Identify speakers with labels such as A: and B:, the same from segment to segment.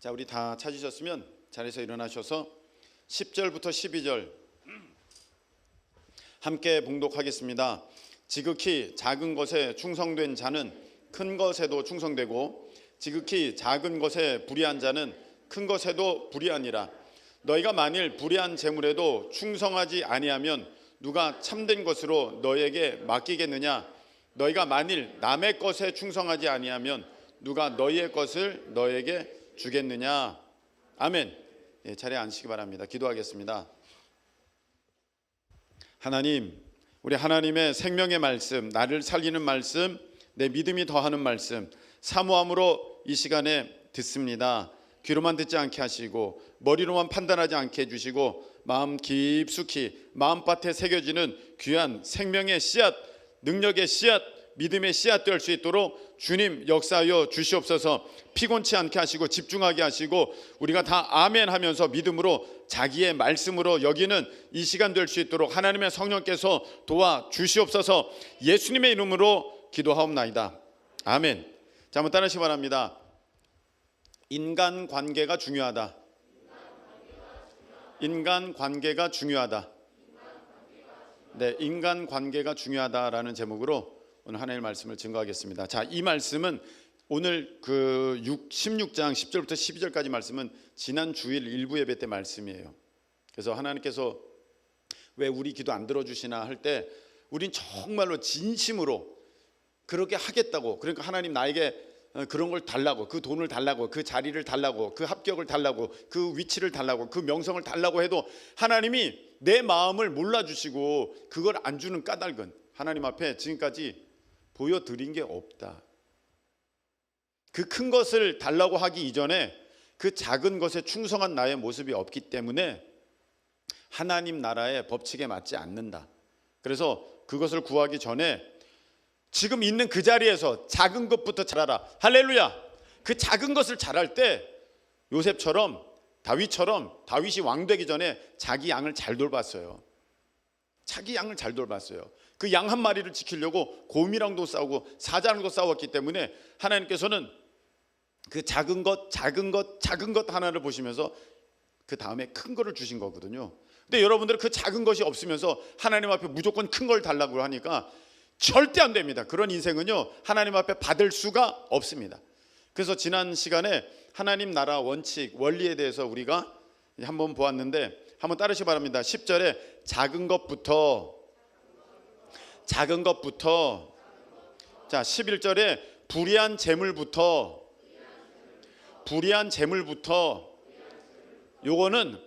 A: 자, 우리 다 찾으셨으면 자리에서 일어나셔서 10절부터 12절 함께 봉독하겠습니다. 지극히 작은 것에 충성된 자는 큰 것에도 충성되고 지극히 작은 것에 불의한 자는 큰 것에도 불의하니라. 너희가 만일 불의한 재물에도 충성하지 아니하면 누가 참된 것으로 너희에게 맡기겠느냐? 너희가 만일 남의 것에 충성하지 아니하면 누가 너희의 것을 너희에게 주겠느냐? 아멘. 자리에 앉으시기 바랍니다. 기도하겠습니다. 하나님, 우리 하나님의 생명의 말씀, 나를 살리는 말씀, 내 믿음이 더하는 말씀 사모함으로 이 시간에 듣습니다. 귀로만 듣지 않게 하시고 머리로만 판단하지 않게 해주시고 마음 깊숙이 마음밭에 새겨지는 귀한 생명의 씨앗, 능력의 씨앗, 믿음의 씨앗 될 수 있도록 주님 역사하여 주시옵소서. 피곤치 않게 하시고 집중하게 하시고 우리가 다 아멘 하면서 믿음으로 자기의 말씀으로 여기는 이 시간 될 수 있도록 하나님의 성령께서 도와주시옵소서. 예수님의 이름으로 기도하옵나이다. 아멘. 자, 한번 따라하시기 바랍니다. 인간관계가 중요하다. 인간관계가 중요하다. 네, 인간관계가 중요하다라는 제목으로 오늘 하나님의 말씀을 증거하겠습니다. 자, 이 말씀은 오늘 그 16장 10절부터 12절까지 말씀은 지난 주일 일부 예배 때 말씀이에요. 그래서 하나님께서 왜 우리 기도 안 들어주시나 할 때 우린 정말로 진심으로 그렇게 하겠다고, 그러니까 하나님 나에게 그런 걸 달라고, 그 돈을 달라고, 그 자리를 달라고, 그 합격을 달라고, 그 위치를 달라고, 그 명성을 달라고 해도 하나님이 내 마음을 몰라주시고 그걸 안 주는 까닭은 하나님 앞에 지금까지 보여드린 게 없다. 그 큰 것을 달라고 하기 이전에 그 작은 것에 충성한 나의 모습이 없기 때문에 하나님 나라의 법칙에 맞지 않는다. 그래서 그것을 구하기 전에 지금 있는 그 자리에서 작은 것부터 잘하라. 할렐루야. 그 작은 것을 잘할 때 요셉처럼, 다윗처럼, 다윗이 왕 되기 전에 자기 양을 잘 돌봤어요. 자기 양을 잘 돌봤어요. 그 양 한 마리를 지키려고 곰이랑도 싸우고 사자랑도 싸웠기 때문에 하나님께서는 그 작은 것 하나를 보시면서 그 다음에 큰 거를 주신 거거든요. 근데 여러분들은 그 작은 것이 없으면서 하나님 앞에 무조건 큰 걸 달라고 하니까 절대 안 됩니다. 그런 인생은요, 하나님 앞에 받을 수가 없습니다. 그래서 지난 시간에 하나님 나라 원칙, 원리에 대해서 우리가 한번 보았는데 한번 따르시기 바랍니다. 10절에 작은 것부터, 자 11절에 불의한 재물부터, 요거는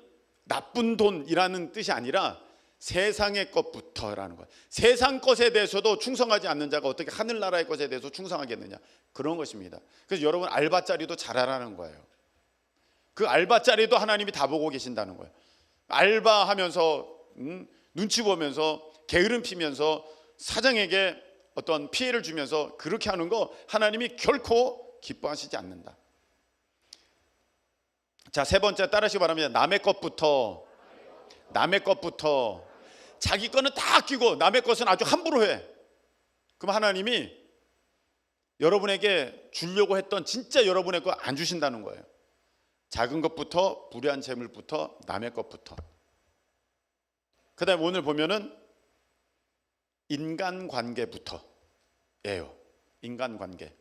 A: 나쁜 돈이라는 뜻이 아니라 세상의 것부터라는 거예요. 세상 것에 대해서도 충성하지 않는 자가 어떻게 하늘나라의 것에 대해서 충성하겠느냐, 그런 것입니다. 그래서 여러분 알바자리도 잘하라는 거예요. 그 알바자리도 하나님이 다 보고 계신다는 거예요. 알바하면서 눈치 보면서 게으름 피면서 사장에게 어떤 피해를 주면서 그렇게 하는 거 하나님이 결코 기뻐하시지 않는다. 자, 세 번째 따르시기 바랍니다. 남의 것부터. 자기 거는 다 아끼고 남의 것은 아주 함부로 해. 그럼 하나님이 여러분에게 주려고 했던 진짜 여러분의 거 안 주신다는 거예요. 작은 것부터, 불의한 재물부터, 남의 것부터. 그 다음에 오늘 보면은 인간관계부터예요. 인간관계.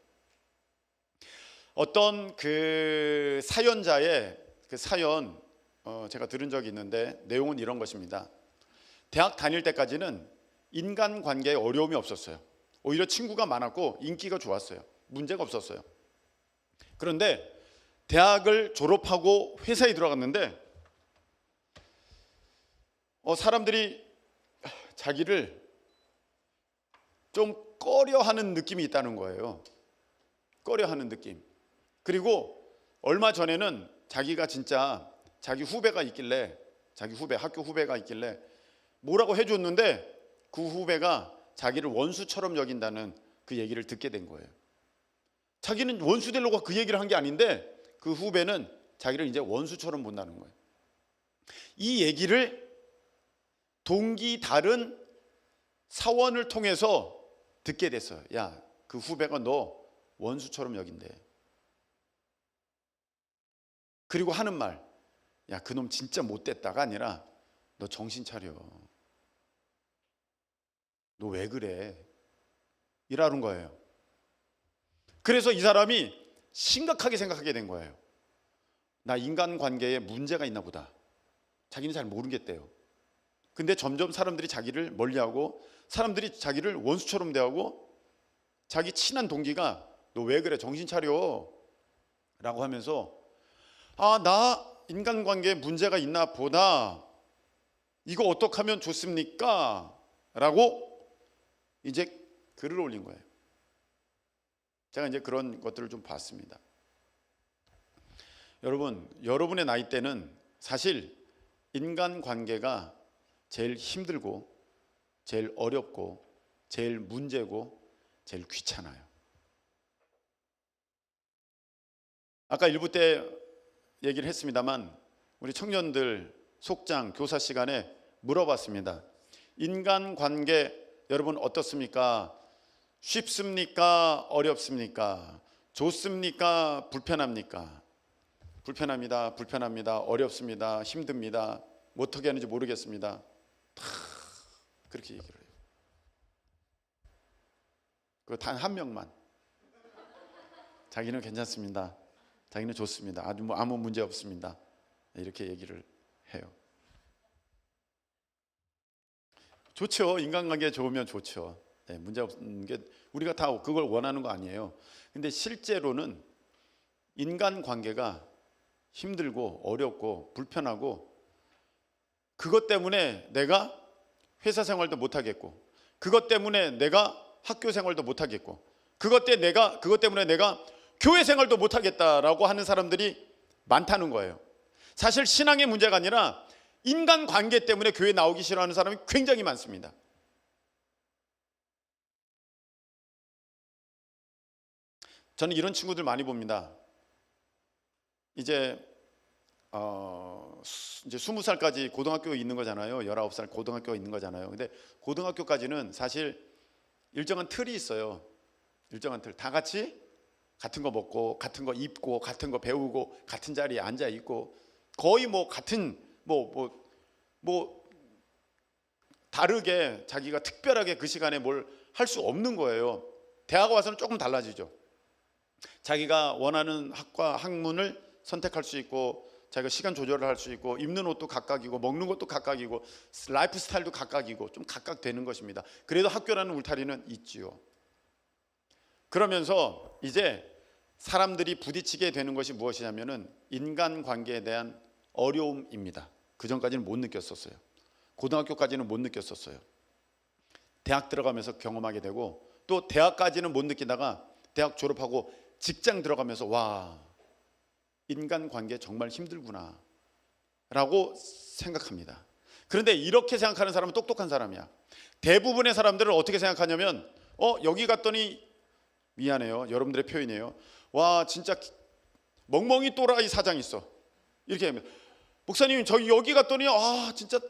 A: 어떤 그 사연자의 그 사연 제가 들은 적이 있는데 내용은 이런 것입니다. 대학 다닐 때까지는 인간관계에 어려움이 없었어요. 오히려 친구가 많았고 인기가 좋았어요. 문제가 없었어요. 그런데 대학을 졸업하고 회사에 들어갔는데 사람들이 자기를 좀 꺼려하는 느낌이 있다는 거예요. 꺼려하는 느낌. 그리고 얼마 전에는 자기가 진짜 자기 후배가 있길래, 학교 후배가 있길래 뭐라고 해줬는데 그 후배가 자기를 원수처럼 여긴다는 그 얘기를 듣게 된 거예요. 자기는 원수 되려고 그 얘기를 한 게 아닌데 그 후배는 자기를 이제 원수처럼 본다는 거예요. 이 얘기를 동기 다른 사원을 통해서 듣게 됐어요. 야, 그 후배가 너 원수처럼 여긴대. 그리고 하는 말, 야, 그놈 진짜 못됐다가 아니라 너 정신 차려. 너 왜 그래? 이라는 거예요. 그래서 이 사람이 심각하게 생각하게 된 거예요. 나 인간관계에 문제가 있나 보다. 자기는 잘 모르겠대요. 근데 점점 사람들이 자기를 멀리하고 사람들이 자기를 원수처럼 대하고 자기 친한 동기가 너 왜 그래? 정신 차려 라고 하면서 아, 나 인간관계에 문제가 있나 보다. 이거 어떻게 하면 좋습니까? 라고 이제 글을 올린 거예요. 제가 이제 그런 것들을 좀 봤습니다. 여러분, 여러분의 나이 때는 사실 인간관계가 제일 힘들고 제일 어렵고 제일 문제고 제일 귀찮아요. 아까 일부 때 얘기를 했습니다만 우리 청년들 속장 교사 시간에 물어봤습니다. 인간관계 여러분 어떻습니까? 쉽습니까? 어렵습니까? 좋습니까? 불편합니까? 불편합니다. 불편합니다. 어렵습니다. 힘듭니다. 어떻게 하는지 모르겠습니다. 다 그렇게 얘기를 해요. 그 단 한 명만 자기는 괜찮습니다. 자기는 좋습니다. 아무 문제 없습니다. 이렇게 얘기를 해요. 좋죠. 인간관계 좋으면 좋죠. 네, 문제 없는 게 우리가 다 그걸 원하는 거 아니에요. 근데 실제로는 인간관계가 힘들고 어렵고 불편하고 그것 때문에 내가 회사 생활도 못 하겠고 그것 때문에 내가 학교 생활도 못 하겠고 그것 때문에 내가 교회 생활도 못 하겠다라고 하는 사람들이 많다는 거예요. 사실 신앙의 문제가 아니라 인간관계 때문에 교회 나오기 싫어하는 사람이 굉장히 많습니다. 저는 이런 친구들 많이 봅니다. 이제 20살까지 고등학교에 있는 거잖아요. 19살 고등학교에 있는 거잖아요. 근데 고등학교까지는 사실 일정한 틀이 있어요. 일정한 틀. 다 같이 같은 거 먹고 같은 거 입고 같은 거 배우고 같은 자리에 앉아 있고 거의 뭐 같은 다르게 자기가 특별하게 그 시간에 뭘 할 수 없는 거예요. 대학 와서는 조금 달라지죠. 자기가 원하는 학과 학문을 선택할 수 있고 자기가 시간 조절을 할 수 있고 입는 옷도 각각이고 먹는 것도 각각이고 라이프 스타일도 각각이고 좀 각각 되는 것입니다. 그래도 학교라는 울타리는 있지요. 그러면서 이제 사람들이 부딪히게 되는 것이 무엇이냐면은 인간관계에 대한 어려움입니다. 그 전까지는 못 느꼈었어요. 고등학교까지는 못 느꼈었어요. 대학 들어가면서 경험하게 되고 또 대학까지는 못 느끼다가 대학 졸업하고 직장 들어가면서 와, 인간관계 정말 힘들구나 라고 생각합니다. 그런데 이렇게 생각하는 사람은 똑똑한 사람이야. 대부분의 사람들은 어떻게 생각하냐면 여기 갔더니 미안해요. 여러분들의 표현이에요. 와, 진짜 멍멍이 또라이 사장 있어. 이렇게 합니다. 목사님, 저기 여기 갔더니 진짜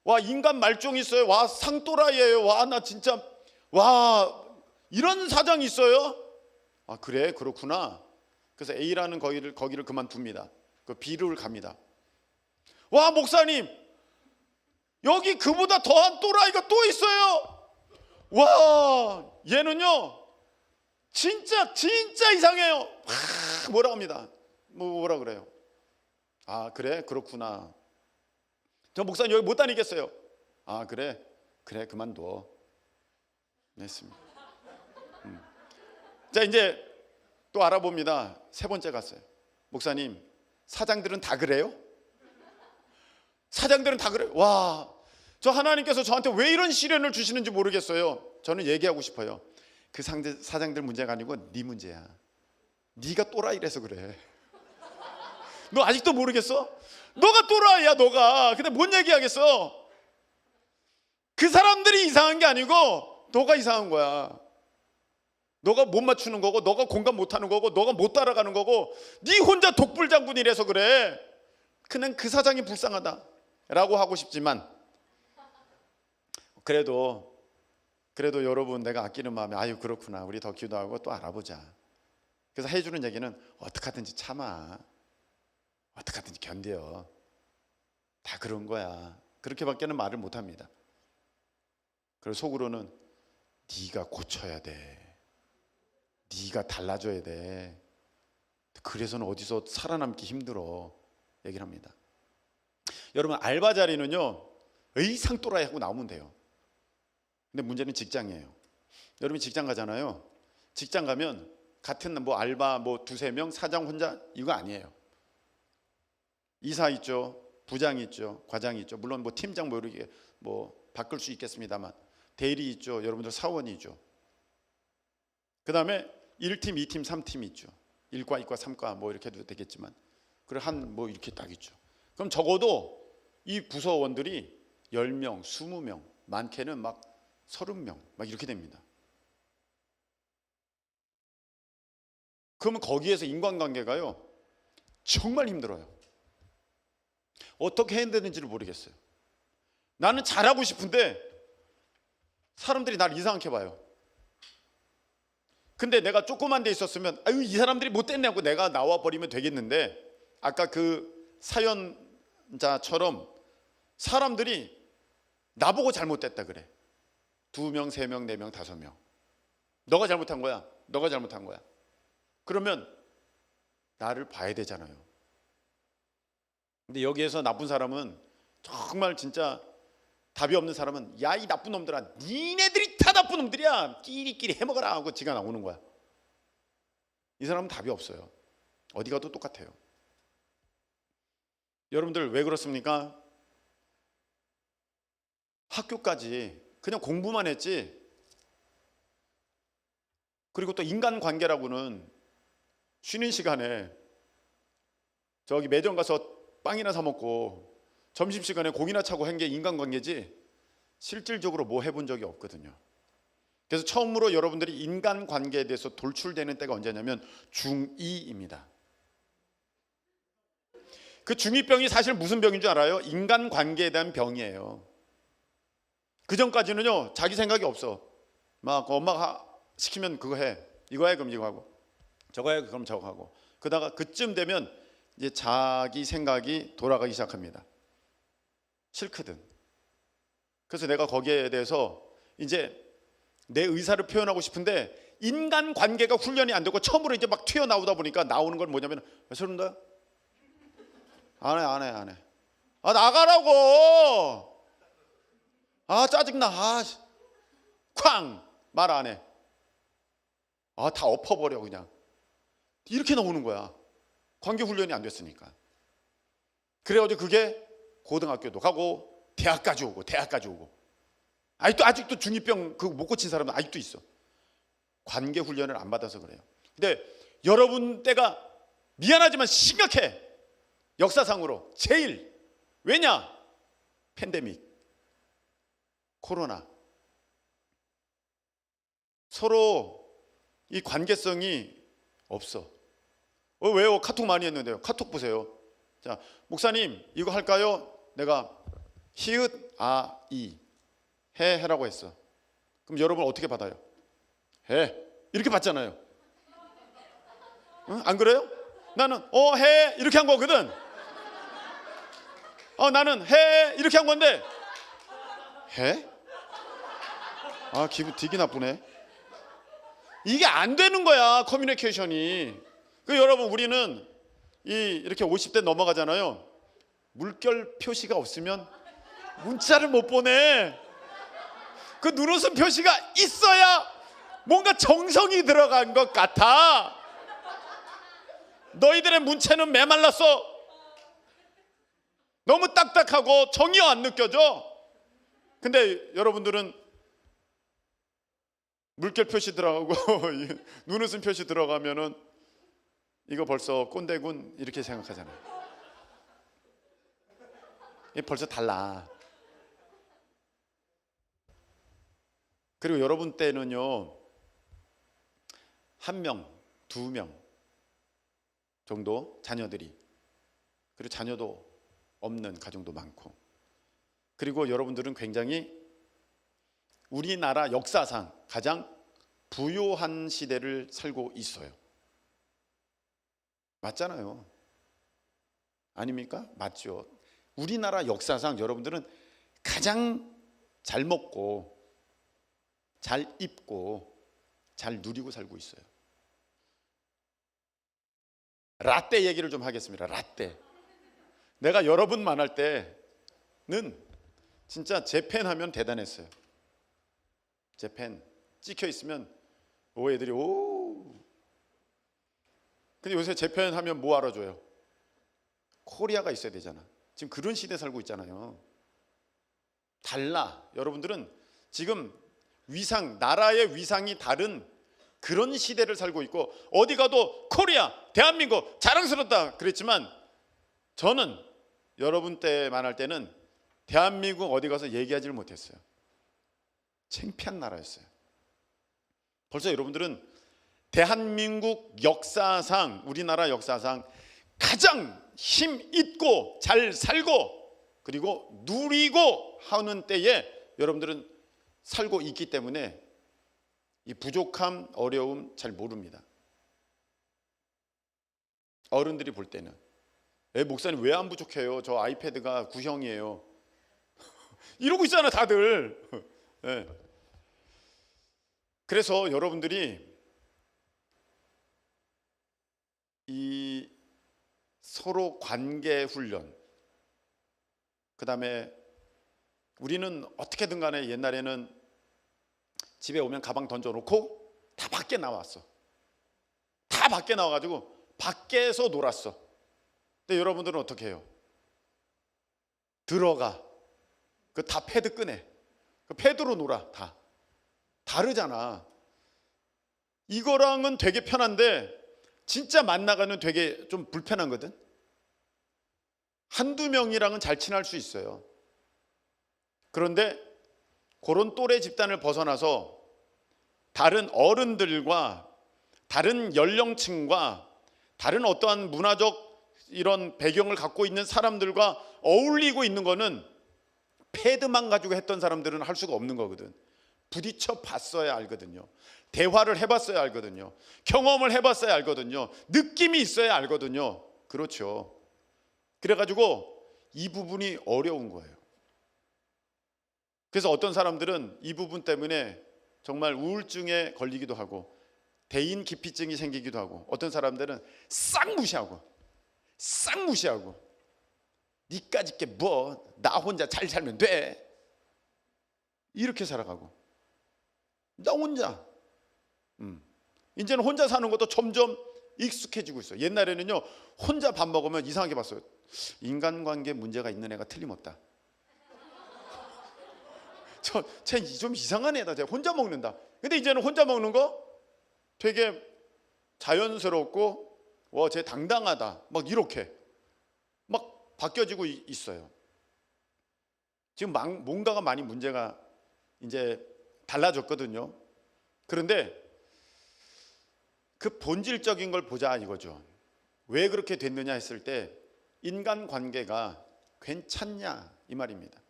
A: 와, 인간 말종 있어요. 와, 상또라이예요. 와, 나 진짜 와, 이런 사장이 있어요. 아, 그래? 그렇구나. 그래서 A라는 거기를 그만둡니다. 그 B를 갑니다. 와, 목사님, 여기 그보다 더한 또라이가 또 있어요. 와, 얘는요 진짜 이상해요. 뭐라 합니다. 뭐라 그래요? 아, 그래? 그렇구나. 저 목사님 여기 못 다니겠어요. 아, 그래? 그만둬. 냈습니다. 자, 이제 또 알아봅니다. 세 번째 갔어요. 목사님, 사장들은 다 그래요? 사장들은 다 그래요? 와, 저 하나님께서 저한테 왜 이런 시련을 주시는지 모르겠어요. 저는 얘기하고 싶어요. 그 사장들 문제가 아니고 네 문제야. 네가 또라이라서 그래. 너 아직도 모르겠어? 너가 또라이야, 너가. 근데 뭔 얘기하겠어? 그 사람들이 이상한 게 아니고 너가 이상한 거야. 너가 못 맞추는 거고 너가 공감 못하는 거고 너가 못 따라가는 거고 네 혼자 독불장군이라서 그래. 그냥 그 사장이 불쌍하다 라고 하고 싶지만 그래도 여러분, 내가 아끼는 마음에 아유, 그렇구나, 우리 더 기도하고 또 알아보자. 그래서 해주는 얘기는 어떻게 하든지 참아. 어떻게 하든지 견뎌. 다 그런 거야. 그렇게밖에는 말을 못합니다. 그리고 속으로는 네가 고쳐야 돼. 네가 달라져야 돼. 그래서는 어디서 살아남기 힘들어. 얘기를 합니다. 여러분, 알바 자리는요 의상 또라이 하고 나오면 돼요. 근데 문제는 직장이에요. 여러분이 직장 가잖아요. 직장 가면 같은 뭐 알바 뭐 두세 명 사장 혼자 이거 아니에요. 이사 있죠, 부장 있죠, 과장 있죠. 물론 뭐 팀장 뭐 이렇게 뭐 바꿀 수 있겠습니다만 대리 있죠. 여러분들 사원이 있죠. 그 다음에 1팀, 2팀, 3팀 있죠. 1과, 2과, 3과 뭐 이렇게 해도 되겠지만 그리고 한 뭐 이렇게 딱 있죠. 그럼 적어도 이 부서원들이 10명, 20명, 많게는 막 30명 막 이렇게 됩니다. 그러면 거기에서 인간관계가요 정말 힘들어요. 어떻게 해야 되는지를 모르겠어요. 나는 잘하고 싶은데 사람들이 날 이상하게 봐요. 근데 내가 조그만 데 있었으면 아유 이 사람들이 못됐네 하고 내가 나와버리면 되겠는데 아까 그 사연자처럼 사람들이 나보고 잘못됐다 그래. 2명, 3명, 4명, 5명. 너가 잘못한 거야. 너가 잘못한 거야. 그러면 나를 봐야 되잖아요. 근데 여기에서 나쁜 사람은 정말 진짜 답이 없는 사람은 야 이 나쁜 놈들아 니네들이 다 나쁜 놈들이야 끼리끼리 해먹어라 하고 지가 나오는 거야. 이 사람은 답이 없어요. 어디 가도 똑같아요. 여러분들 왜 그렇습니까? 학교까지 그냥 공부만 했지. 그리고 또 인간관계라고는 쉬는 시간에 저기 매점 가서 빵이나 사 먹고 점심시간에 고기나 차고 한 게 인간관계지 실질적으로 뭐 해본 적이 없거든요. 그래서 처음으로 여러분들이 인간관계에 대해서 돌출되는 때가 언제냐면 중2입니다. 그 중2병이 사실 무슨 병인 줄 알아요? 인간관계에 대한 병이에요. 그 전까지는요 자기 생각이 없어. 막 엄마가 시키면 그거 해. 이거 해 그럼 이거 하고 저거 해 그럼 저거 하고 그러다가 그쯤 되면 이제 자기 생각이 돌아가기 시작합니다. 싫거든. 그래서 내가 거기에 대해서 이제 내 의사를 표현하고 싶은데 인간관계가 훈련이 안 되고 처음으로 이제 막 튀어나오다 보니까 나오는 건 뭐냐면 왜 저런다? 안 해. 아 나가라고. 아 짜증나. 아 쾅 말 안 해. 아 다 엎어버려 그냥. 이렇게 나오는 거야. 관계 훈련이 안 됐으니까. 그래가지고 그게 고등학교도 가고 대학까지 오고 아직도 중2병 그거 못 고친 사람은 아직도 있어. 관계 훈련을 안 받아서 그래요. 근데 여러분 때가 미안하지만 심각해. 역사상으로 제일. 왜냐? 팬데믹, 코로나. 서로 이 관계성이 없어. 왜요? 카톡 많이 했는데요. 카톡 보세요. 자, 목사님 이거 할까요? 내가 히읗 이 해라고 했어. 그럼 여러분 어떻게 받아요? 해 이렇게 받잖아요. 응? 안 그래요? 나는 해 이렇게 한 거거든. 나는 해 이렇게 한 건데 해? 아 기분 되게 나쁘네. 이게 안 되는 거야 커뮤니케이션이. 그 여러분 우리는 이렇게 50대 넘어가잖아요. 물결 표시가 없으면 문자를 못 보내. 그 눈웃음 표시가 있어야 뭔가 정성이 들어간 것 같아. 너희들의 문체는 메말랐어. 너무 딱딱하고 정이 안 느껴져. 근데 여러분들은 물결 표시 들어가고 눈웃음 표시 들어가면은 이거 벌써 꼰대군 이렇게 생각하잖아요. 이게 벌써 달라. 그리고 여러분 때는요 1명, 2명 정도 자녀들이, 그리고 자녀도 없는 가정도 많고, 그리고 여러분들은 굉장히 우리나라 역사상 가장 부유한 시대를 살고 있어요. 맞잖아요. 아닙니까? 맞죠. 우리나라 역사상 여러분들은 가장 잘 먹고 잘 입고 잘 누리고 살고 있어요. 라떼 얘기를 좀 하겠습니다. 라떼. 내가 여러분 만날 때는 진짜 재팬 하면 대단했어요. 재팬 찍혀 있으면 애들이 오. 근데 요새 재팬 하면 뭐 알아줘요? 코리아가 있어야 되잖아. 지금 그런 시대에 살고 있잖아요. 달라. 여러분들은 지금 위상, 나라의 위상이 다른 그런 시대를 살고 있고, 어디 가도 코리아, 대한민국 자랑스럽다 그랬지만, 저는 여러분 때 만날 때는 대한민국 어디 가서 얘기하지를 못했어요. 창피한 나라였어요. 벌써 여러분들은 대한민국 역사상, 우리나라 역사상 가장 힘 있고 잘 살고 그리고 누리고 하는 때에 여러분들은 살고 있기 때문에 이 부족함, 어려움 잘 모릅니다. 어른들이 볼 때는 목사님 왜 안 부족해요? 저 아이패드가 9형이에요. 이러고 있잖아 다들. 네. 그래서 여러분들이 이 서로 관계 훈련, 그 다음에 우리는 어떻게든 간에 옛날에는 집에 오면 가방 던져놓고 다 밖에 나왔어. 다 밖에 나와가지고 밖에서 놀았어. 근데 여러분들은 어떻게 해요? 들어가. 그 다 패드 꺼내. 그 패드로 놀아. 다. 다르잖아. 이거랑은 되게 편한데 진짜 만나가는 되게 좀 불편하거든. 한두 명이랑은 잘 친할 수 있어요. 그런데 그런 또래 집단을 벗어나서 다른 어른들과 다른 연령층과 다른 어떠한 문화적 이런 배경을 갖고 있는 사람들과 어울리고 있는 거는 패드만 가지고 했던 사람들은 할 수가 없는 거거든. 부딪혀 봤어야 알거든요. 대화를 해봤어야 알거든요. 경험을 해봤어야 알거든요. 느낌이 있어야 알거든요. 그렇죠. 그래가지고 이 부분이 어려운 거예요. 그래서 어떤 사람들은 이 부분 때문에 정말 우울증에 걸리기도 하고 대인 기피증이 생기기도 하고, 어떤 사람들은 싹 무시하고 니까짓 게 뭐, 나 혼자 잘 살면 돼, 이렇게 살아가고, 나 혼자 이제는 혼자 사는 것도 점점 익숙해지고 있어요. 옛날에는요 혼자 밥 먹으면 이상하게 봤어요. 인간관계 문제가 있는 애가 틀림없다. 쟤 좀 이상한 애다. 쟤 혼자 먹는다. 근데 이제는 혼자 먹는 거 되게 자연스럽고 쟤 당당하다. 막 이렇게 막 바뀌어지고 있어요. 지금 뭔가가 많이 문제가 이제 달라졌거든요. 그런데 그 본질적인 걸 보자 이거죠. 왜 그렇게 됐느냐 했을 때 인간관계가 괜찮냐 이 말입니다.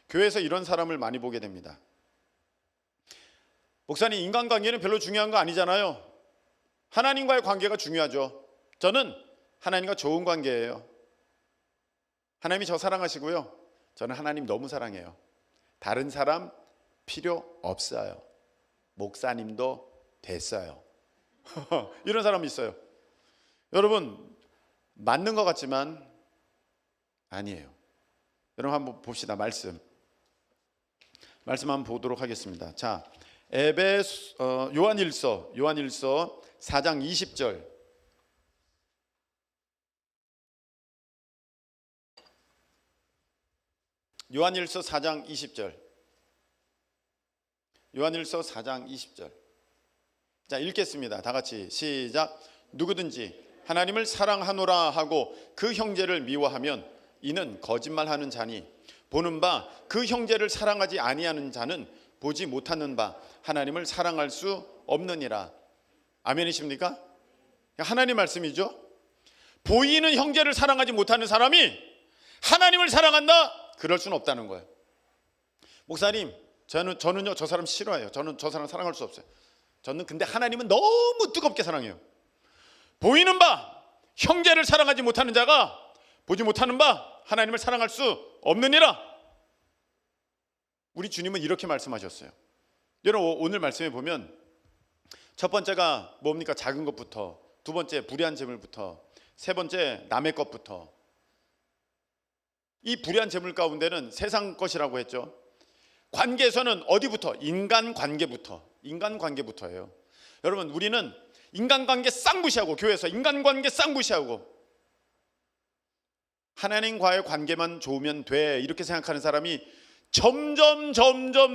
A: 교회에서 이런 사람을 많이 보게 됩니다. 목사님, 인간관계는 별로 중요한 거 아니잖아요. 하나님과의 관계가 중요하죠. 저는 하나님과 좋은 관계예요. 하나님이 저 사랑하시고요, 저는 하나님 너무 사랑해요. 다른 사람 필요 없어요. 목사님도 됐어요. 이런 사람이 있어요. 여러분, 맞는 것 같지만 아니에요. 여러분 한번 봅시다. 말씀 한번 보도록 하겠습니다. 자, 요한일서 4장 20절. 요한일서 4장 20절. 요한일서 4장 20절. 자, 읽겠습니다. 다 같이 시작. 누구든지 하나님을 사랑하노라 하고 그 형제를 미워하면 이는 거짓말하는 자니, 보는 바 그 형제를 사랑하지 아니하는 자는 보지 못하는 바 하나님을 사랑할 수 없느니라. 아멘이십니까? 하나님 말씀이죠. 보이는 형제를 사랑하지 못하는 사람이 하나님을 사랑한다? 그럴 수는 없다는 거예요. 목사님, 저는요 저 사람 싫어해요. 저는 저 사람 사랑할 수 없어요. 저는 근데 하나님은 너무 뜨겁게 사랑해요. 보이는 바 형제를 사랑하지 못하는 자가 보지 못하는 바 하나님을 사랑할 수 없느니라. 우리 주님은 이렇게 말씀하셨어요. 여러분, 오늘 말씀에 보면 첫 번째가 뭡니까? 작은 것부터, 두 번째 불의한 재물부터, 세 번째 남의 것부터. 이 불의한 재물 가운데는 세상 것이라고 했죠. 관계에서는 어디부터? 인간관계부터예요. 여러분, 우리는 인간관계 쌍무시하고, 교회에서 인간관계 쌍무시하고 하나님과의 관계만 좋으면 돼, 이렇게 생각하는 사람이 점점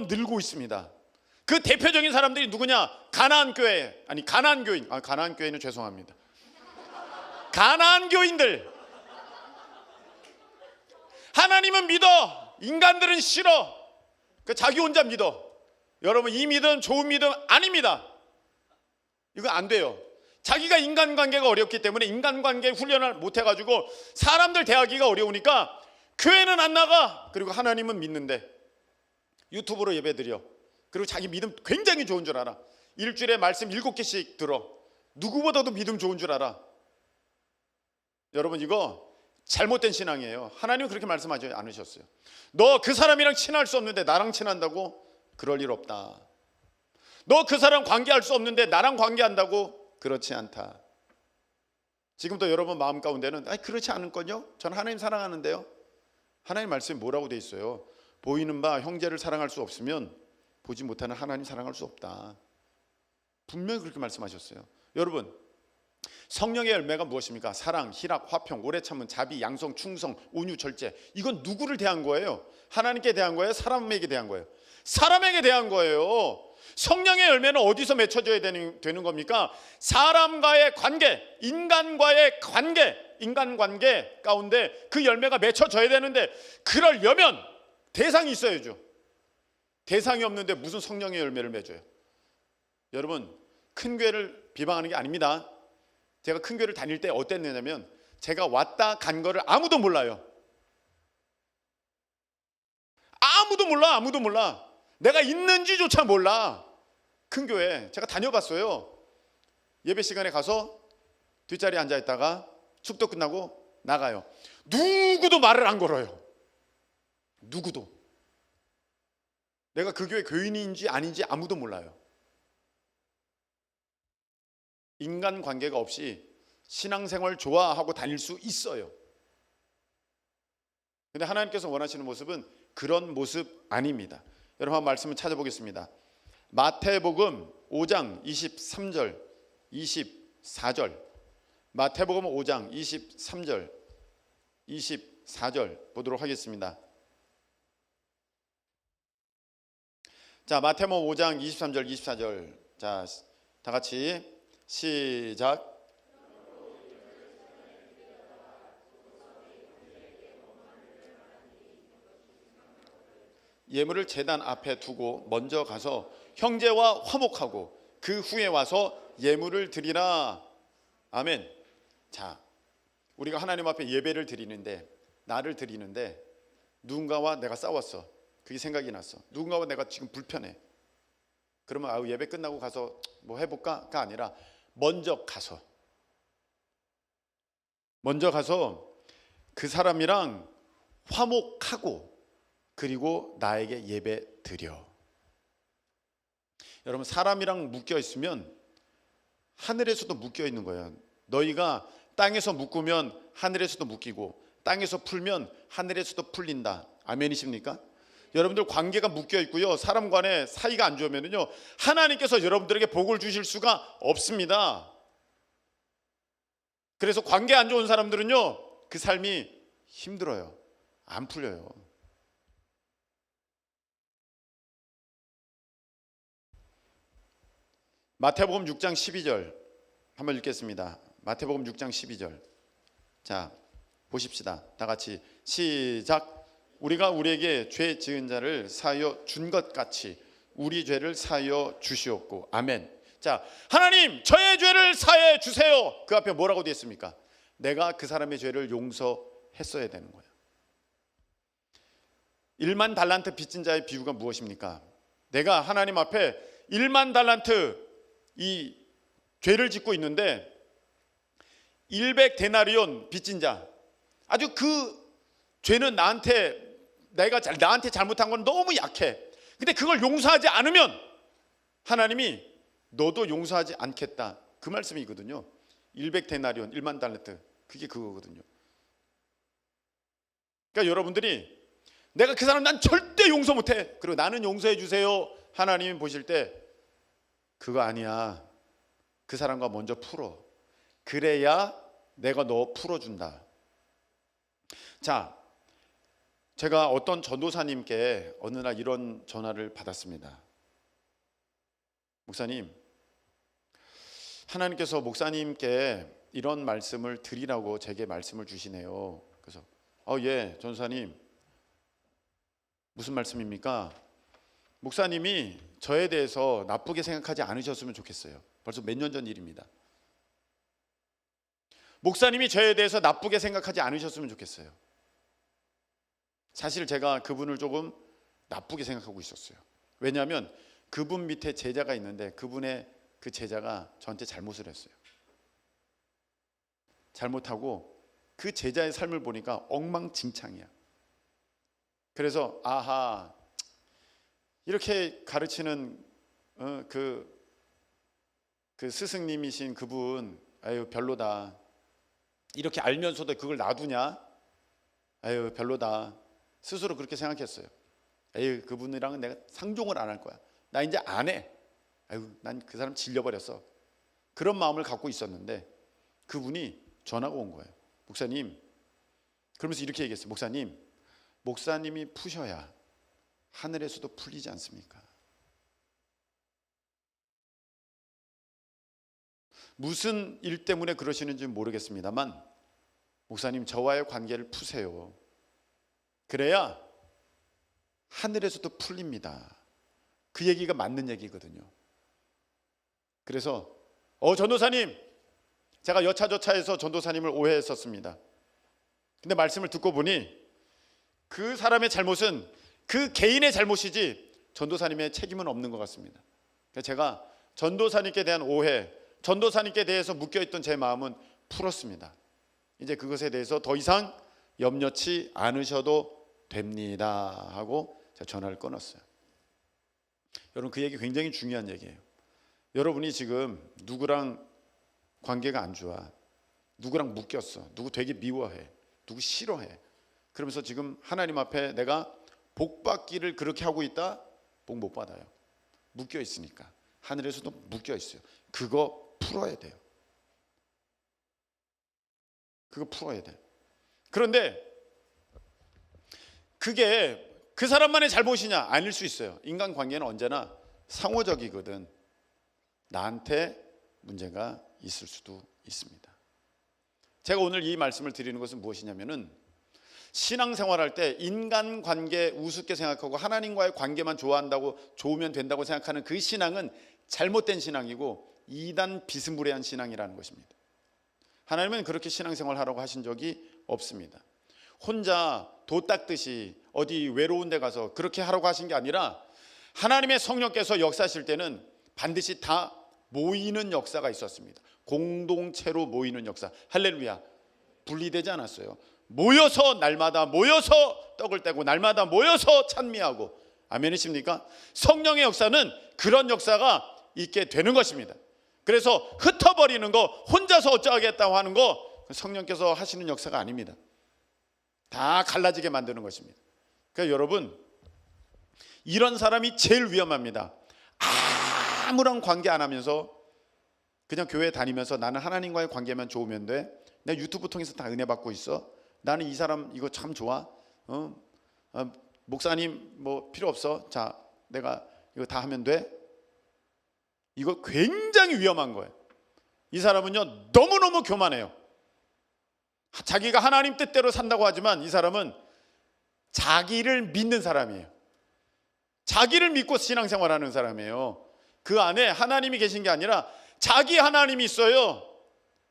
A: 늘고 있습니다. 그 대표적인 사람들이 누구냐? 가나안 교회는 죄송합니다. 가나안 교인들. 하나님은 믿어, 인간들은 싫어. 자기 혼자 믿어. 여러분, 이 믿음 좋은 믿음 아닙니다. 이거 안 돼요. 자기가 인간관계가 어렵기 때문에 인간관계 훈련을 못해가지고 사람들 대하기가 어려우니까 교회는 안 나가. 그리고 하나님은 믿는데 유튜브로 예배드려. 그리고 자기 믿음 굉장히 좋은 줄 알아. 일주일에 말씀 7개씩 들어. 누구보다도 믿음 좋은 줄 알아. 여러분, 이거 잘못된 신앙이에요. 하나님은 그렇게 말씀하지 않으셨어요. 너 그 사람이랑 친할 수 없는데 나랑 친한다고? 그럴 일 없다. 너 그 사람 관계할 수 없는데 나랑 관계한다고? 그렇지 않다. 지금도 여러분 마음 가운데는 그렇지 않을걸요? 저는 하나님 사랑하는데요. 하나님 말씀이 뭐라고 돼 있어요? 보이는 바 형제를 사랑할 수 없으면 보지 못하는 하나님 사랑할 수 없다. 분명히 그렇게 말씀하셨어요. 여러분, 성령의 열매가 무엇입니까? 사랑, 희락, 화평, 오래 참은, 자비, 양성, 충성, 온유, 절제. 이건 누구를 대한 거예요? 하나님께 대한 거예요? 사람에게 대한 거예요? 사람에게 대한 거예요. 성령의 열매는 어디서 맺혀져야 되는 겁니까? 사람과의 관계, 인간과의 관계, 인간관계 가운데 그 열매가 맺혀져야 되는데, 그러려면 대상이 있어야죠. 대상이 없는데 무슨 성령의 열매를 맺어요? 여러분, 큰 교회를 비방하는 게 아닙니다. 제가 큰 교회를 다닐 때 어땠냐면, 제가 왔다 간 거를 아무도 몰라요. 아무도 몰라. 내가 있는지조차 몰라. 큰 교회 제가 다녀봤어요. 예배 시간에 가서 뒷자리에 앉아있다가 축도 끝나고 나가요. 누구도 말을 안 걸어요. 누구도. 내가 그 교회 교인인지 아닌지 아무도 몰라요. 인간관계가 없이 신앙생활 좋아하고 다닐 수 있어요. 근데 하나님께서 원하시는 모습은 그런 모습 아닙니다. 여러분, 한번 말씀을 찾아보겠습니다. 마태복음 5장 23절 24절. 마태복음 5장 23절 24절 보도록 하겠습니다. 자, 마태복음 5장 23절 24절. 자, 다 같이 시작. 예물을 제단 앞에 두고 먼저 가서 형제와 화목하고 그 후에 와서 예물을 드리라. 아멘. 자, 우리가 하나님 앞에 예배를 드리는데, 나를 드리는데 누군가와 내가 싸웠어. 그게 생각이 났어. 누군가와 내가 지금 불편해. 그러면 예배 끝나고 가서 뭐 해볼까가 아니라 먼저 가서 그 사람이랑 화목하고 그리고 나에게 예배 드려. 여러분, 사람이랑 묶여 있으면 하늘에서도 묶여 있는 거예요. 너희가 땅에서 묶으면 하늘에서도 묶이고 땅에서 풀면 하늘에서도 풀린다. 아멘이십니까? 여러분들 관계가 묶여 있고요, 사람 간의 사이가 안 좋으면요, 하나님께서 여러분들에게 복을 주실 수가 없습니다. 그래서 관계 안 좋은 사람들은요, 그 삶이 힘들어요. 안 풀려요. 마태복음 6장 12절 한번 읽겠습니다. 마태복음 6장 12절. 자, 보십시다. 다 같이 시작. 우리가 우리에게 죄 지은 자를 사하여 준 것 같이 우리 죄를 사하여 주시옵고. 아멘. 자, 하나님 저의 죄를 사해 주세요. 그 앞에 뭐라고 되어 있습니까? 내가 그 사람의 죄를 용서했어야 되는 거예요. 1만 달란트 빚진 자의 비유가 무엇입니까? 내가 하나님 앞에 1만 달란트 이 죄를 짓고 있는데 100데나리온 빚진 자, 아주 그 죄는 나한테 잘못한 건 너무 약해. 근데 그걸 용서하지 않으면 하나님이 너도 용서하지 않겠다, 그 말씀이거든요. 100데나리온 1만 달란트, 그게 그거거든요. 그러니까 여러분들이 내가 그 사람 난 절대 용서 못해, 그리고 나는 용서해 주세요, 하나님이 보실 때 그거 아니야. 그 사람과 먼저 풀어. 그래야 내가 너 풀어준다. 자, 제가 어떤 전도사님께 어느 날 이런 전화를 받았습니다. 목사님, 하나님께서 목사님께 이런 말씀을 드리라고 제게 말씀을 주시네요. 그래서 예, 전도사님, 무슨 말씀입니까? 목사님이 저에 대해서 나쁘게 생각하지 않으셨으면 좋겠어요. 벌써 몇 년 전 일입니다. 목사님이 저에 대해서 나쁘게 생각하지 않으셨으면 좋겠어요. 사실 제가 그분을 조금 나쁘게 생각하고 있었어요. 왜냐하면 그분 밑에 제자가 있는데 그분의 그 제자가 저한테 잘못을 했어요. 잘못하고 그 제자의 삶을 보니까 엉망진창이야. 그래서 아하, 이렇게 가르치는 그 스승님이신 그분, 아유 별로다. 이렇게 알면서도 그걸 놔두냐? 아유 별로다. 스스로 그렇게 생각했어요. 에휴, 그분이랑은 내가 상종을 안 할 거야. 나 이제 안 해. 아유, 난 그 사람 질려버렸어. 그런 마음을 갖고 있었는데 그분이 전화가 온 거예요. 목사님, 그러면서 이렇게 얘기했어요. 목사님이 푸셔야 하늘에서도 풀리지 않습니까? 무슨 일 때문에 그러시는지 모르겠습니다만 목사님, 저와의 관계를 푸세요. 그래야 하늘에서도 풀립니다. 그 얘기가 맞는 얘기거든요. 그래서 전도사님, 제가 여차저차해서 전도사님을 오해했었습니다. 근데 말씀을 듣고 보니 그 사람의 잘못은 그 개인의 잘못이지 전도사님의 책임은 없는 것 같습니다. 그래서 제가 전도사님께 대한 오해, 전도사님께 대해서 묶여있던 제 마음은 풀었습니다. 이제 그것에 대해서 더 이상 염려치 않으셔도 됩니다 하고 제가 전화를 끊었어요. 여러분, 그 얘기 굉장히 중요한 얘기예요. 여러분이 지금 누구랑 관계가 안 좋아, 누구랑 묶였어, 누구 되게 미워해, 누구 싫어해, 그러면서 지금 하나님 앞에 내가 복 받기를 그렇게 하고 있다? 복 못 받아요. 묶여 있으니까. 하늘에서도 묶여 있어요. 그거 풀어야 돼요. 그거 풀어야 돼요. 그런데 그게 그 사람만의 잘못이냐? 아닐 수 있어요. 인간관계는 언제나 상호적이거든. 나한테 문제가 있을 수도 있습니다. 제가 오늘 이 말씀을 드리는 것은 무엇이냐면은, 신앙생활할 때 인간관계 우습게 생각하고 하나님과의 관계만 좋으면 된다고 생각하는 그 신앙은 잘못된 신앙이고 이단 비스무리한 신앙이라는 것입니다. 하나님은 그렇게 신앙생활 하라고 하신 적이 없습니다. 혼자 도 닦듯이 어디 외로운 데 가서 그렇게 하라고 하신 게 아니라, 하나님의 성령께서 역사하실 때는 반드시 다 모이는 역사가 있었습니다. 공동체로 모이는 역사. 할렐루야. 분리되지 않았어요. 모여서 날마다 모여서 떡을 떼고 날마다 모여서 찬미하고. 아멘이십니까? 성령의 역사는 그런 역사가 있게 되는 것입니다. 그래서 흩어버리는 거, 혼자서 어쩌겠다고 하는 거 성령께서 하시는 역사가 아닙니다. 다 갈라지게 만드는 것입니다. 그러니까 여러분, 이런 사람이 제일 위험합니다. 아무런 관계 안 하면서 그냥 교회 다니면서 나는 하나님과의 관계만 좋으면 돼. 내가 유튜브 통해서 다 은혜 받고 있어. 나는 이 사람 이거 참 좋아. 목사님 뭐 필요 없어. 자, 내가 이거 다 하면 돼. 이거 굉장히 위험한 거예요. 이 사람은요, 너무너무 교만해요. 자기가 하나님 뜻대로 산다고 하지만 이 사람은 자기를 믿는 사람이에요. 자기를 믿고 신앙생활하는 사람이에요. 그 안에 하나님이 계신 게 아니라 자기 하나님이 있어요.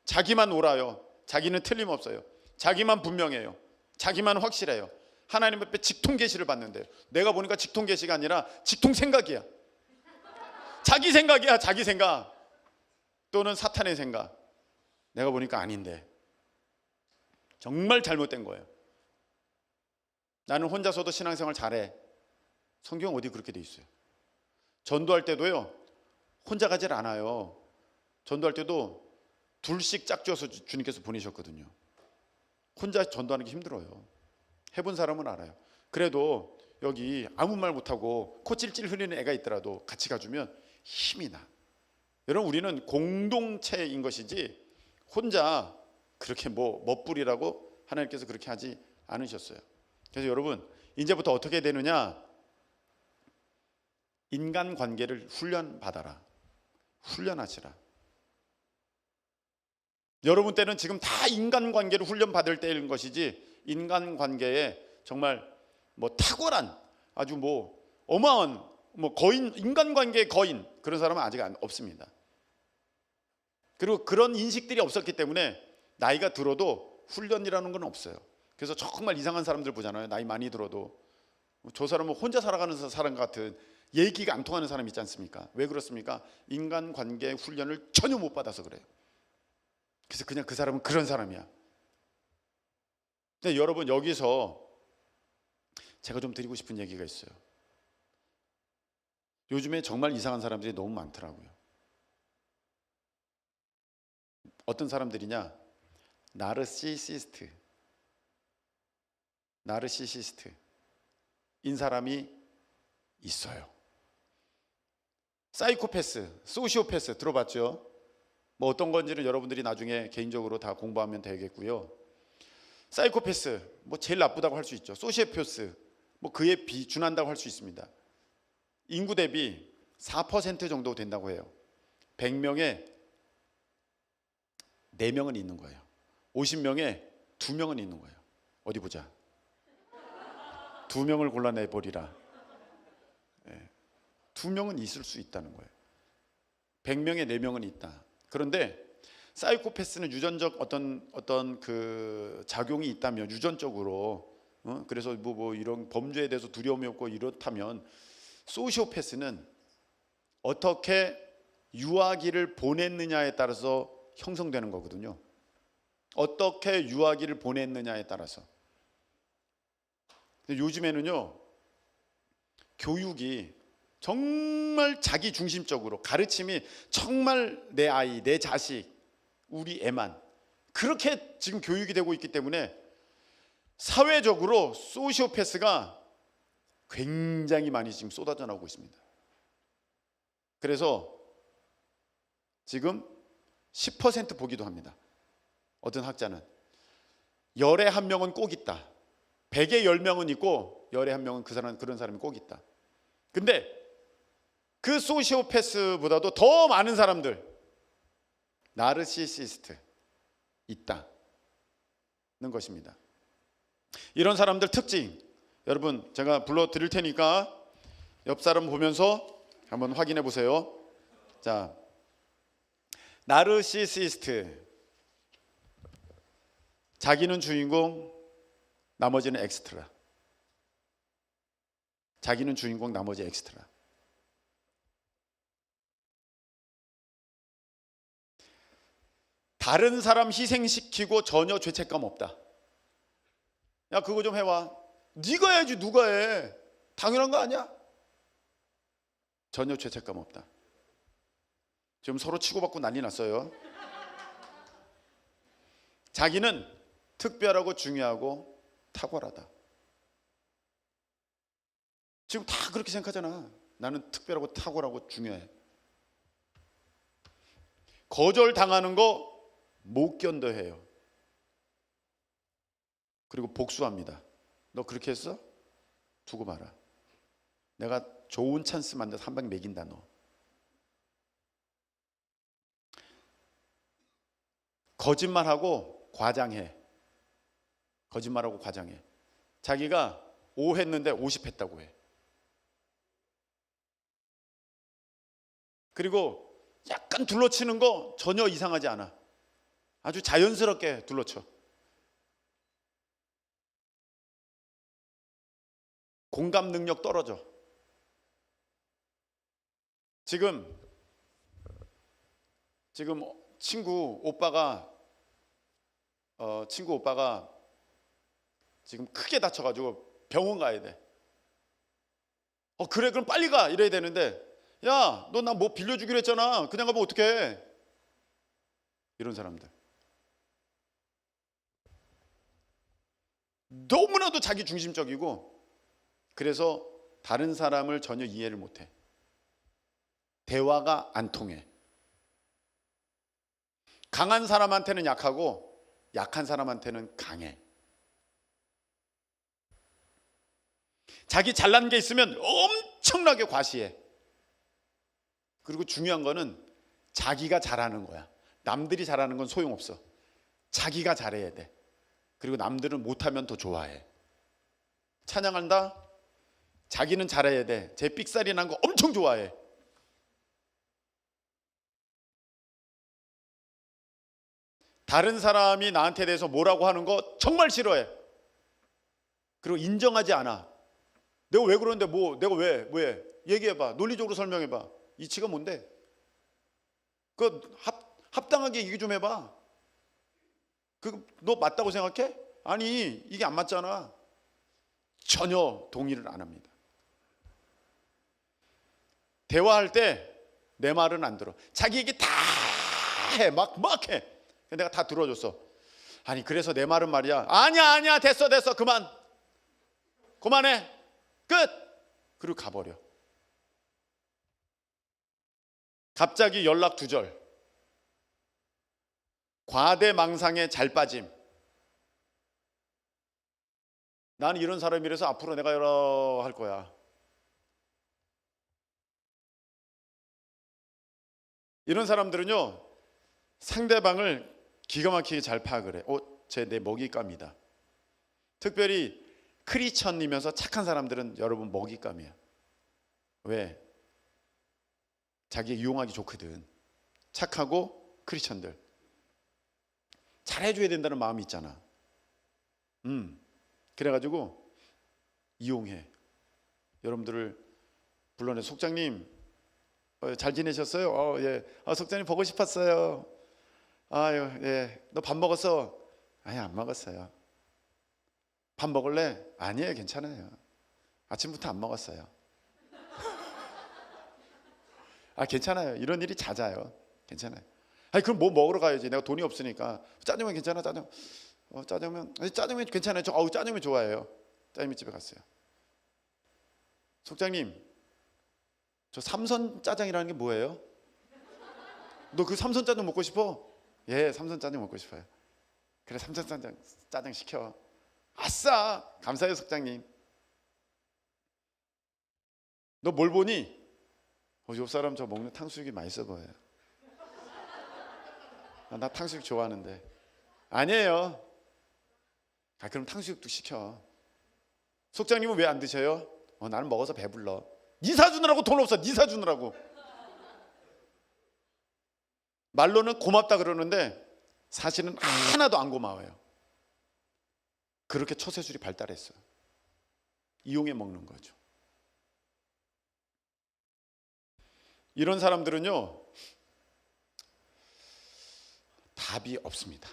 A: 자기만 옳아요. 자기는 틀림없어요. 자기만 분명해요. 자기만 확실해요. 하나님 앞에 직통계시를 받는데요. 내가 보니까 직통계시가 아니라 직통생각이야. 자기 생각이야. 자기 생각. 또는 사탄의 생각. 내가 보니까 아닌데 정말 잘못된 거예요. 나는 혼자서도 신앙생활 잘해. 성경 어디 그렇게 돼 있어요? 전도할 때도요, 혼자 가질 않아요. 전도할 때도 둘씩 짝지어서 주님께서 보내셨거든요. 혼자 전도하는 게 힘들어요. 해본 사람은 알아요. 그래도 여기 아무 말 못하고 코 찔찔 흘리는 애가 있더라도 같이 가주면 힘이 나. 여러분, 우리는 공동체인 것이지 혼자 그렇게 멋부리라고 하나님께서 그렇게 하지 않으셨어요. 그래서 여러분, 이제부터 어떻게 되느냐? 인간관계를 훈련받아라. 훈련하시라. 여러분 때는 지금 다 인간관계를 훈련받을 때인 것이지, 인간관계에 정말 탁월한 아주 어마어마한 거인, 인간관계의 거인, 그런 사람은 아직 없습니다. 그리고 그런 인식들이 없었기 때문에 나이가 들어도 훈련이라는 건 없어요. 그래서 정말 이상한 사람들 보잖아요. 나이 많이 들어도 저 사람은 혼자 살아가는 사람 같은, 얘기가 안 통하는 사람 있지 않습니까? 왜 그렇습니까? 인간관계 훈련을 전혀 못 받아서 그래요. 그래서 그냥 그 사람은 그런 사람이야. 근데 여러분, 여기서 제가 좀 드리고 싶은 얘기가 있어요. 요즘에 정말 이상한 사람들이 너무 많더라고요. 어떤 사람들이냐? 나르시시스트인 사람이 있어요. 사이코패스, 소시오패스 들어봤죠? 어떤 건지는 여러분들이 나중에 개인적으로 다 공부하면 되겠고요. 사이코패스 제일 나쁘다고 할 수 있죠. 소시오패스 그에 비준한다고 할 수 있습니다. 인구 대비 4% 정도 된다고 해요. 100명에 4명은 있는 거예요. 50명에 2명은 있는 거예요. 어디 보자. 2명을 골라내버리라. 2명은 있을 수 있다는 거예요. 100명에 4명은 있다. 그런데 사이코패스는 유전적 어떤 그 작용이 있다면, 유전적으로 그래서 이런 범죄에 대해서 두려움이 없고 이렇다면, 소시오패스는 어떻게 유아기를 보냈느냐에 따라서 형성되는 거거든요. 어떻게 유아기를 보냈느냐에 따라서. 근데 요즘에는요, 교육이 정말 자기 중심적으로, 가르침이 정말 내 아이, 내 자식, 우리 애만, 그렇게 지금 교육이 되고 있기 때문에 사회적으로 소시오패스가 굉장히 많이 지금 쏟아져 나오고 있습니다. 그래서 지금 10% 보기도 합니다. 어떤 학자는 10에 1명은 꼭 있다. 100에 10명은 있고 10에 1명은 그런 사람이 꼭 있다. 근데 그 소시오패스보다도 더 많은 사람들, 나르시시스트 있다는 것입니다. 이런 사람들 특징, 여러분 제가 불러드릴 테니까 옆 사람 보면서 한번 확인해 보세요. 자, 나르시시스트, 자기는 주인공, 나머지는 엑스트라. 자기는 주인공, 나머지 엑스트라. 다른 사람 희생시키고 전혀 죄책감 없다. 야, 그거 좀 해와. 네가 해야지, 누가 해. 당연한 거 아니야? 전혀 죄책감 없다. 지금 서로 치고받고 난리 났어요. 자기는 특별하고 중요하고 탁월하다. 지금 다 그렇게 생각하잖아. 나는 특별하고 탁월하고 중요해. 거절당하는 거 못 견뎌해요. 그리고 복수합니다. 너 그렇게 했어? 두고 봐라. 내가 좋은 찬스 만들어서 한 방 매긴다. 너 거짓말하고 과장해. 거짓말하고 과장해. 자기가 5 했는데 50 했다고 해. 그리고 약간 둘러치는 거 전혀 이상하지 않아. 아주 자연스럽게 둘러쳐. 공감 능력 떨어져. 지금 친구 오빠가 친구 오빠가 지금 크게 다쳐가지고 병원 가야 돼. 그래 그럼 빨리 가 이래야 되는데, 야 너 나 뭐 빌려주기로 했잖아, 그냥 가면 어떡해. 이런 사람들 너무나도 자기 중심적이고, 그래서 다른 사람을 전혀 이해를 못해. 대화가 안 통해. 강한 사람한테는 약하고 약한 사람한테는 강해. 자기 잘난 게 있으면 엄청나게 과시해. 그리고 중요한 거는 자기가 잘하는 거야. 남들이 잘하는 건 소용없어. 자기가 잘해야 돼. 그리고 남들은 못하면 더 좋아해. 찬양한다? 자기는 잘해야 돼. 제 삑사리 난 거 엄청 좋아해. 다른 사람이 나한테 대해서 뭐라고 하는 거 정말 싫어해. 그리고 인정하지 않아. 내가 왜 그러는데, 뭐 내가 왜 얘기해봐. 논리적으로 설명해봐. 이치가 뭔데? 그 합당하게 얘기 좀 해봐. 너 맞다고 생각해? 아니 이게 안 맞잖아. 전혀 동의를 안 합니다. 대화할 때 내 말은 안 들어. 자기 얘기 다 해. 막 해. 내가 다 들어줬어. 아니 그래서 내 말은 말이야. 아니야 됐어 그만해 끝. 그리고 가버려. 갑자기 연락 두절. 과대망상에 잘 빠짐. 나는 이런 사람이라서 앞으로 내가 여러 할 거야. 이런 사람들은요, 상대방을 기가 막히게 잘 파악을 해. 내 먹잇감이다. 특별히 크리스천이면서 착한 사람들은 여러분 먹잇감이야. 왜? 자기 이용하기 좋거든. 착하고 크리스천들 잘해줘야 된다는 마음이 있잖아. 그래가지고 이용해. 여러분들을 불러내. 속장님 잘 지내셨어요? 예. 속장님 보고 싶었어요. 아유, 예. 너 밥 먹었어? 아니 안 먹었어요. 밥 먹을래? 아니에요, 괜찮아요. 아침부터 안 먹었어요. 괜찮아요. 이런 일이 잦아요. 괜찮아요. 아니 그럼 뭐 먹으러 가야지. 내가 돈이 없으니까. 짜장면 괜찮아? 짜장면 괜찮아요. 짜장면 좋아해요. 짜장면 집에 갔어요. 속장님, 저 삼선 짜장이라는 게 뭐예요? 너 그 삼선 짜장 먹고 싶어? 예, 삼선 짜장 먹고 싶어요. 그래, 삼선 짜장 시켜. 아싸, 감사해요 속장님. 너 뭘 보니? 옆 사람 저 먹는 탕수육이 맛있어 보여요. 나 탕수육 좋아하는데. 아니에요. 그럼 탕수육도 시켜. 속장님은 왜 안 드셔요? 나는 먹어서 배불러. 니 사주느라고 돈 없어. 니 사주느라고. 말로는 고맙다 그러는데 사실은 하나도 안 고마워요. 그렇게 처세술이 발달했어. 이용해 먹는 거죠. 이런 사람들은요, 답이 없습니다.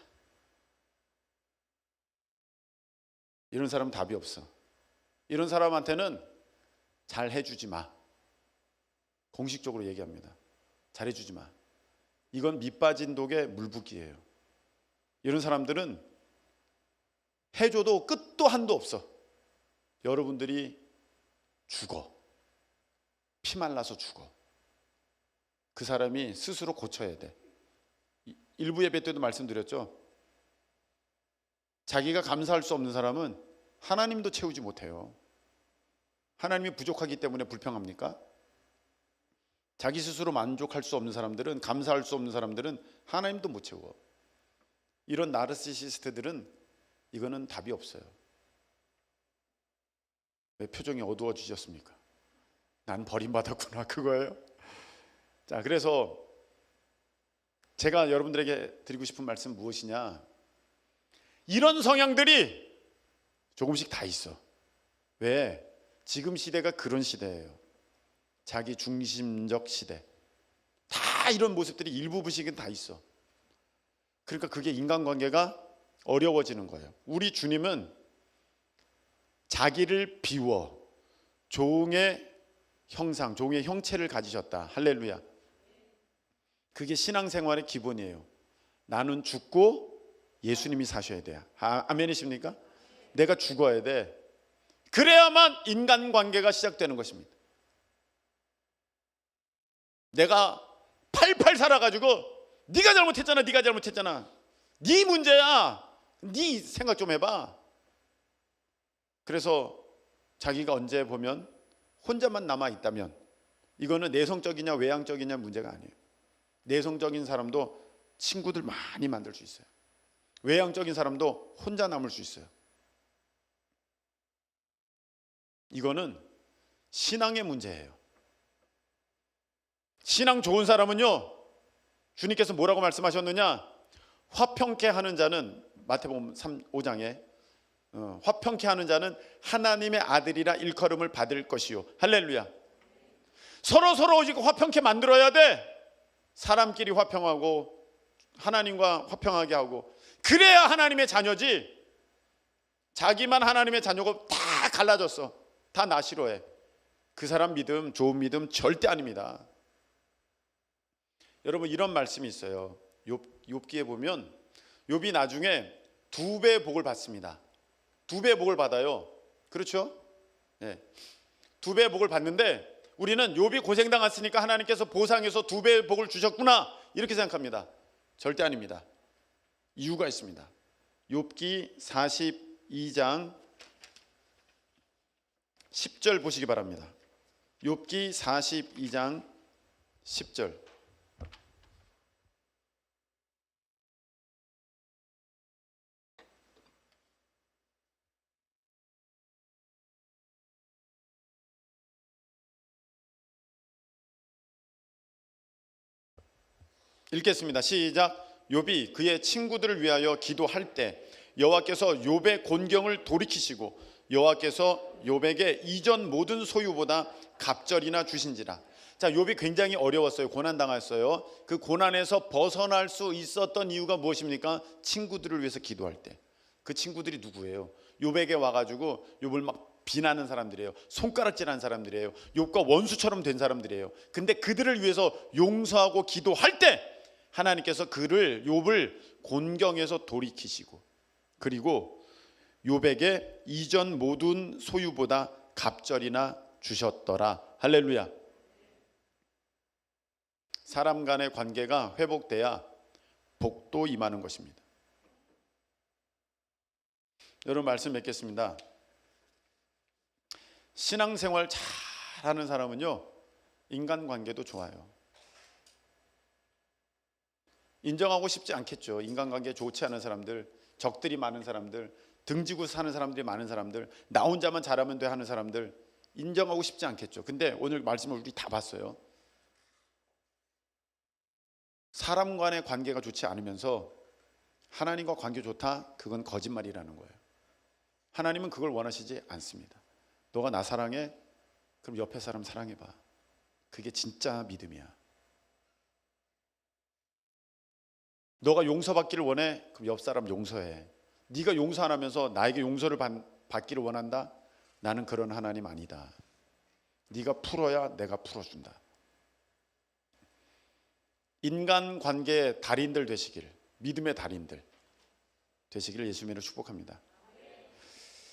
A: 이런 사람은 답이 없어. 이런 사람한테는 잘 해주지 마. 공식적으로 얘기합니다. 잘 해주지 마. 이건 밑빠진 독에 물붓기예요. 이런 사람들은 해줘도 끝도 한도 없어. 여러분들이 죽어. 피 말라서 죽어. 그 사람이 스스로 고쳐야 돼. 일부 예배 때도 말씀드렸죠. 자기가 감사할 수 없는 사람은 하나님도 채우지 못해요. 하나님이 부족하기 때문에 불평합니까? 자기 스스로 만족할 수 없는 사람들은, 감사할 수 없는 사람들은 하나님도 못 채워. 이런 나르시시스트들은 이거는 답이 없어요. 왜 표정이 어두워지셨습니까? 난 버림받았구나, 그거예요. 자, 그래서 제가 여러분들에게 드리고 싶은 말씀 무엇이냐? 이런 성향들이 조금씩 다 있어. 왜? 지금 시대가 그런 시대예요. 자기 중심적 시대. 다 이런 모습들이 일부 부식은 다 있어. 그러니까 그게 인간관계가 어려워지는 거예요. 우리 주님은 자기를 비워 종의 형상, 종의 형체를 가지셨다. 할렐루야. 그게 신앙생활의 기본이에요. 나는 죽고 예수님이 사셔야 돼요. 아멘이십니까? 내가 죽어야 돼. 그래야만 인간관계가 시작되는 것입니다. 내가 팔팔 살아가지고 네가 잘못했잖아, 네가 잘못했잖아, 네 문제야, 네 생각 좀 해봐. 그래서 자기가 언제 보면 혼자만 남아있다면 이거는 내성적이냐 외향적이냐 문제가 아니에요. 내성적인 사람도 친구들 많이 만들 수 있어요. 외향적인 사람도 혼자 남을 수 있어요. 이거는 신앙의 문제예요. 신앙 좋은 사람은요, 주님께서 뭐라고 말씀하셨느냐? 화평케 하는 자는, 마태복음 5장에 화평케 하는 자는 하나님의 아들이라 일컬음을 받을 것이요. 할렐루야. 서로 화평케 만들어야 돼. 사람끼리 화평하고 하나님과 화평하게 하고, 그래야 하나님의 자녀지. 자기만 하나님의 자녀고 다 갈라졌어, 다 나 싫어해, 그 사람 믿음 좋은 믿음 절대 아닙니다. 여러분, 이런 말씀이 있어요. 욥기에 보면 욥이 나중에 2배 복을 받습니다. 2배 복을 받아요. 그렇죠? 네. 2배 복을 받는데 우리는 욥이 고생당했으니까 하나님께서 보상해서 2배 복을 주셨구나 이렇게 생각합니다. 절대 아닙니다. 이유가 있습니다. 욥기 42장 10절 보시기 바랍니다. 욥기 42장 10절. 읽겠습니다. 시작. 욥이 그의 친구들을 위하여 기도할 때 여호와께서 욥의 곤경을 돌이키시고 여호와께서 욥에게 이전 모든 소유보다 갑절이나 주신지라. 자, 욥이 굉장히 어려웠어요. 고난 당했어요. 그 고난에서 벗어날 수 있었던 이유가 무엇입니까? 친구들을 위해서 기도할 때. 그 친구들이 누구예요? 욥에게 와가지고 욥을 막 비난하는 사람들이에요. 손가락질하는 사람들이에요. 욥과 원수처럼 된 사람들이에요. 근데 그들을 위해서 용서하고 기도할 때 하나님께서 욥을 곤경에서 돌이키시고, 그리고 욥에게 이전 모든 소유보다 갑절이나 주셨더라. 할렐루야. 사람 간의 관계가 회복돼야 복도 임하는 것입니다. 여러분, 말씀 맺겠습니다. 신앙생활 잘하는 사람은요, 인간관계도 좋아요. 인정하고 싶지 않겠죠. 인간관계 좋지 않은 사람들, 적들이 많은 사람들, 등지고 사는 사람들이 많은 사람들, 나 혼자만 잘하면 돼 하는 사람들, 인정하고 싶지 않겠죠. 근데 오늘 말씀을 우리 다 봤어요. 사람 간의 관계가 좋지 않으면서 하나님과 관계 좋다? 그건 거짓말이라는 거예요. 하나님은 그걸 원하시지 않습니다. 너가 나 사랑해? 그럼 옆에 사람 사랑해봐. 그게 진짜 믿음이야. 너가 용서받기를 원해? 그럼 옆 사람 용서해. 네가 용서 안 하면서 나에게 용서를 받기를 원한다? 나는 그런 하나님 아니다. 네가 풀어야 내가 풀어준다. 인간관계의 달인들 되시길, 믿음의 달인들 되시기를 예수님으로 축복합니다.